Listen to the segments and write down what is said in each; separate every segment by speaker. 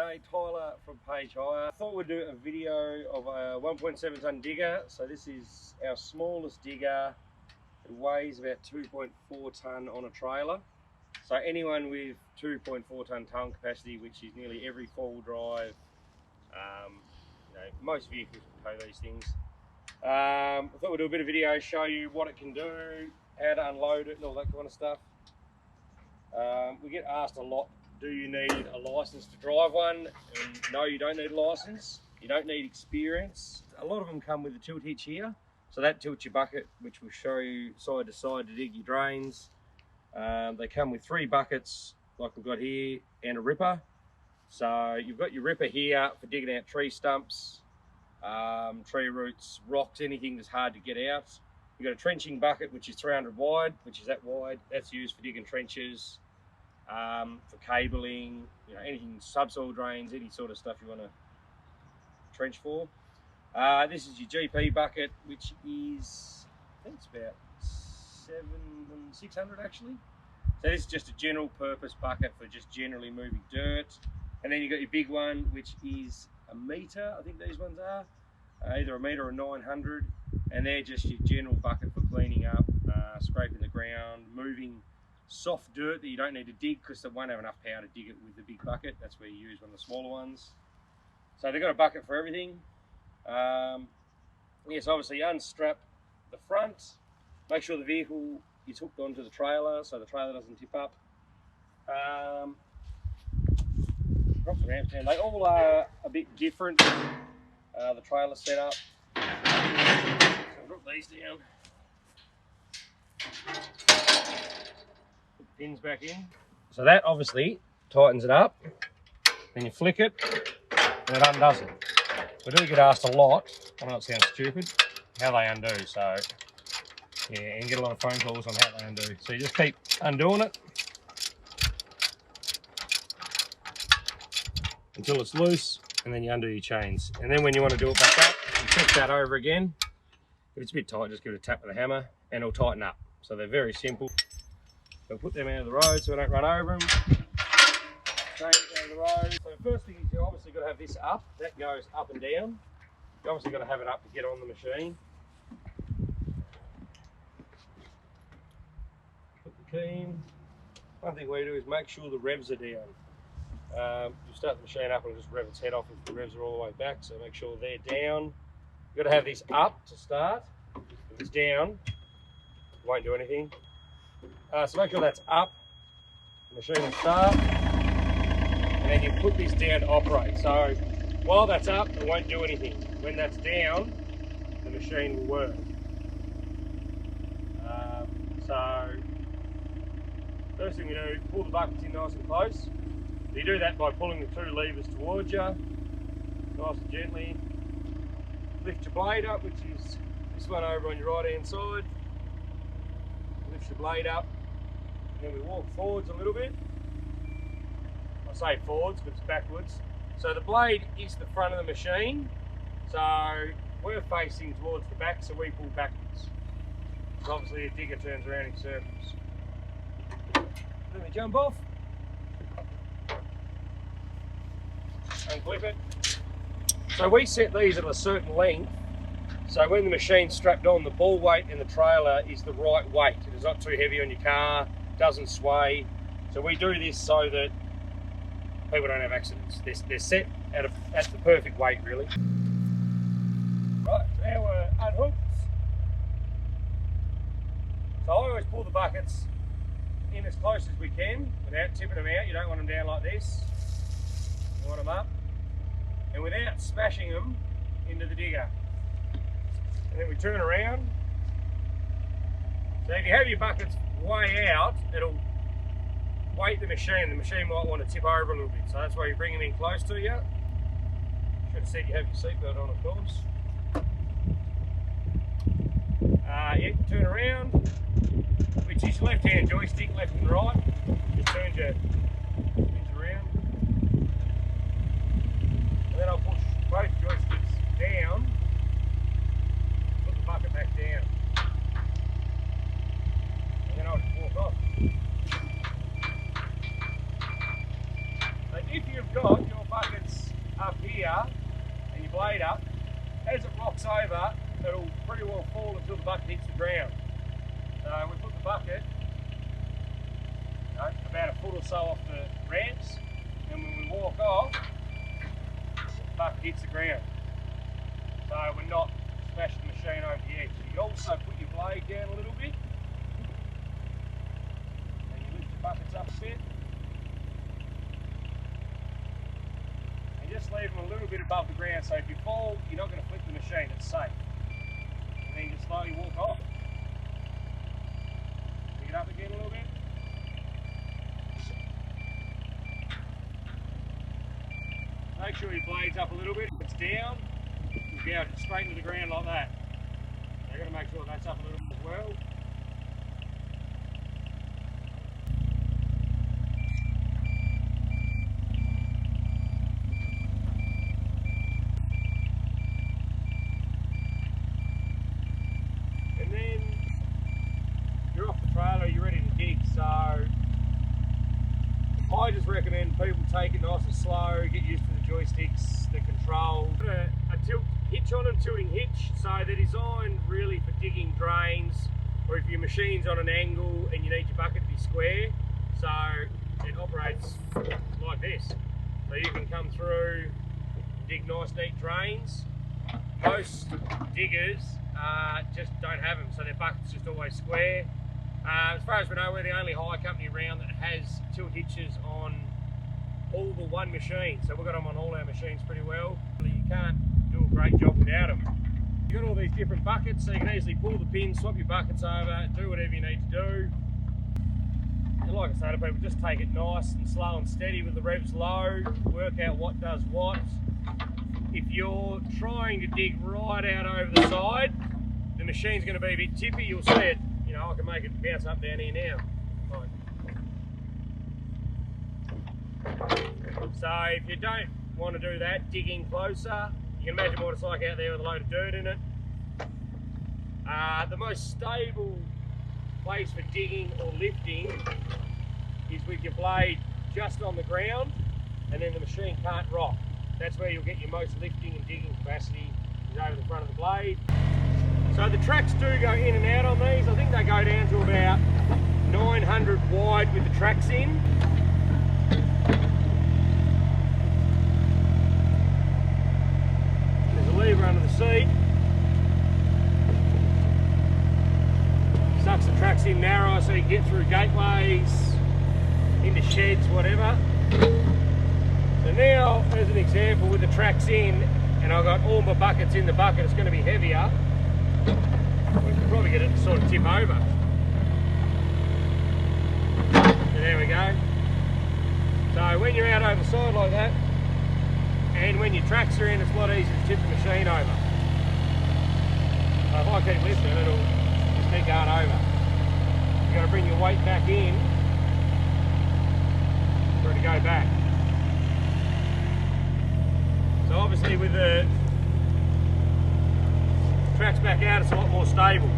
Speaker 1: G'day, Tyler from Page Hire. I thought we'd do a video of a 1.7 tonne digger. So this is our smallest digger. It weighs about 2.4 tonne on a trailer. So anyone with 2.4 tonne towing capacity, which is nearly every four-wheel drive, most vehicles will tow these things. I thought we'd do a bit of video, show you what it can do, how to unload it and all that kind of stuff. We get asked a lot, do you need a license to drive one? And no, you don't need a license. You don't need experience. A lot of them come with a tilt hitch here. So that tilts your bucket, which will show you side to side to dig your drains. They come with 3 buckets, like we've got here, and a ripper. So you've got your ripper here for digging out tree stumps, tree roots, rocks, anything that's hard to get out. You've got a trenching bucket, which is 300 wide, which is that wide. That's used for digging trenches, for cabling, anything, subsoil drains, any sort of stuff you want to trench for. This is your GP bucket, which is, I think it's about 600 actually. So this is just a general purpose bucket for just generally moving dirt. And then you've got your big one, which is a metre, I think these ones are, either a metre or 900. And they're just your general bucket for cleaning up, scraping the ground, moving soft dirt that you don't need to dig because they won't have enough power to dig it with the big bucket. That's where you use one of the smaller ones. So they've got a bucket for everything. Yes, obviously unstrap the front. Make sure the vehicle is hooked onto the trailer so the trailer doesn't tip up. Drop the ramps down. They all are a bit different, the trailer setup. So I'll drop these down. Put the pins back in. So that obviously tightens it up. Then you flick it and it undoes it. We do get asked a lot, I know it sounds stupid, how they undo. So yeah, and get a lot of phone calls on how they undo. So you just keep undoing it until it's loose, and then you undo your chains. And then when you want to do it back up, you check that over again. If it's a bit tight, just give it a tap with a hammer and it'll tighten up. So they're very simple. So put them out of the road so we don't run over them. Change out of the road. So the first thing is you obviously got to have this up. That goes up and down. You obviously got to have it up to get on the machine. Put the key in. One thing we do is make sure the revs are down. You start the machine up and it'll just rev its head off if the revs are all the way back, so make sure they're down. You've got to have this up to start. If it's down, it won't do anything. So make sure that's up, the machine will start, and then you put this down to operate. So while that's up, it won't do anything. When that's down, the machine will work. So first thing we do, pull the buckets in nice and close. You do that by pulling the 2 levers towards you, nice and gently. Lift your blade up, which is this one over on your right hand side. Lift your blade up, and then we walk forwards a little bit. I say forwards, but it's backwards. So the blade is the front of the machine, so we're facing towards the back, so we pull backwards. So obviously a digger turns around in circles. Then we jump off. Unclip it. So we set these at a certain length, so when the machine's strapped on, the ball weight in the trailer is the right weight. It is not too heavy on your car, doesn't sway. So we do this so that people don't have accidents. They're set at the perfect weight, really. Right, now we're unhooked. So I always pull the buckets in as close as we can without tipping them out. You don't want them down like this. You want them up, and without smashing them into the digger. And then we turn around. So if you have your buckets way out, it'll weight the machine. The machine might want to tip over a little bit, so that's why you bring them in close to you. Should have said you have your seatbelt on, of course. Yeah, turn around, which is left-hand joystick, left and right. Just turns your around. And then I'll push both joysticks down, put the bucket back down, and then I'll just walk off. So if you've got your buckets flicks over, it'll pretty well fall until the bucket hits the ground. So we put the bucket about a foot or so off the ramps, and when we walk off, the bucket hits the ground. So we're not smashing the machine over the edge. You can also put your blade down a little bit, and you lift your buckets up a bit. And just leave them a little bit above the ground, so if you fall, you're not going to flip the machine, it's safe. And then just slowly walk off. Pick it up again a little bit. Make sure your blade's up a little bit. If it's down, you'll be able to straighten to the ground like that. So you've got to make sure that's up a little bit as well. And then you're off the trailer, you're ready to dig. So I just recommend people take it nice and slow, get used to the joysticks, the control. Put a tilt hitch on them, tilting hitch, so they're designed really for digging drains, or if your machine's on an angle and you need your bucket to be square. So it operates like this. So you can come through, dig nice neat drains. Most diggers just don't have them, so their bucket's just always square. As far as we know, we're the only hire company around that has tilt hitches on all but one machine. So we've got them on all our machines pretty well. You can't do a great job without them. You've got all these different buckets, so you can easily pull the pin, swap your buckets over, do whatever you need to do. And like I say to people, just take it nice and slow and steady with the revs low, work out what does what. If you're trying to dig right out over the side, the machine's going to be a bit tippy, you'll see it. You know, I can make it bounce up down here now. Right. So if you don't want to do that, digging closer, you can imagine what it's like out there with a load of dirt in it. The most stable place for digging or lifting is with your blade just on the ground, and then the machine can't rock. That's where you'll get your most lifting and digging capacity, is over the front of the blade. So the tracks do go in and out on these. I think they go down to about 900 wide with the tracks in. There's a lever under the seat. Sucks the tracks in narrow so you can get through gateways, into sheds, whatever. So now, as an example, with the tracks in, and I've got all my buckets in the bucket, it's going to be heavier. We can probably get it to sort of tip over. So there we go. So when you're out over the side like that, and when your tracks are in, it's a lot easier to tip the machine over. So if I keep lifting, it'll just keep going over. You've got to bring your weight back in for it to go back. So obviously with the tracks back out, it's a lot more stable.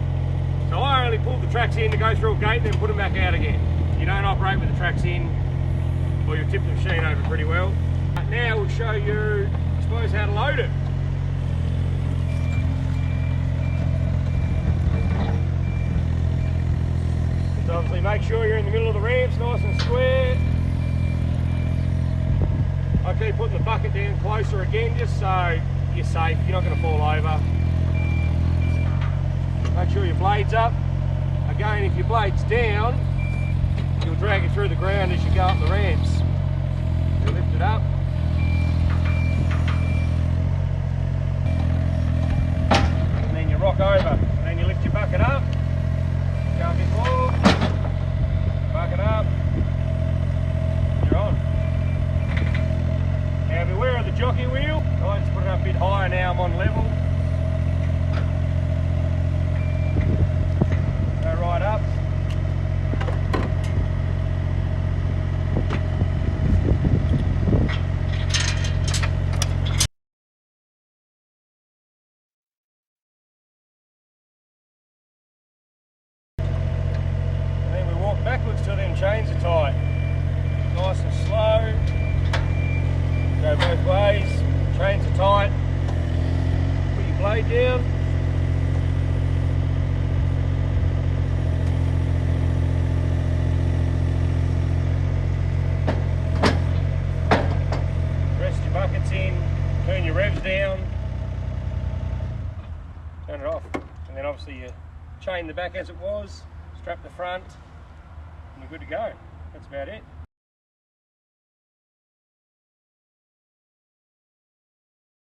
Speaker 1: So I only pull the tracks in to go through a gate and then put them back out again. You don't operate with the tracks in, or you'll tip the machine over pretty well. Now we'll show you, I suppose, how to load it. So obviously make sure you're in the middle of the ramps, nice and square. I keep putting the bucket down closer again, just so you're safe, you're not going to fall over. Make sure your blade's up. Again, if your blade's down, you'll drag it through the ground as you go up the ramps. You lift it up. And then you rock over. And then you lift your bucket up. Go a bit more. Bucket up. You're on. Now beware of the jockey wheel. I just put it up a bit higher now, I'm on level. Go right up. your revs down, turn it off, and then obviously you chain the back as it was, strap the front, and you're good to go. That's about it.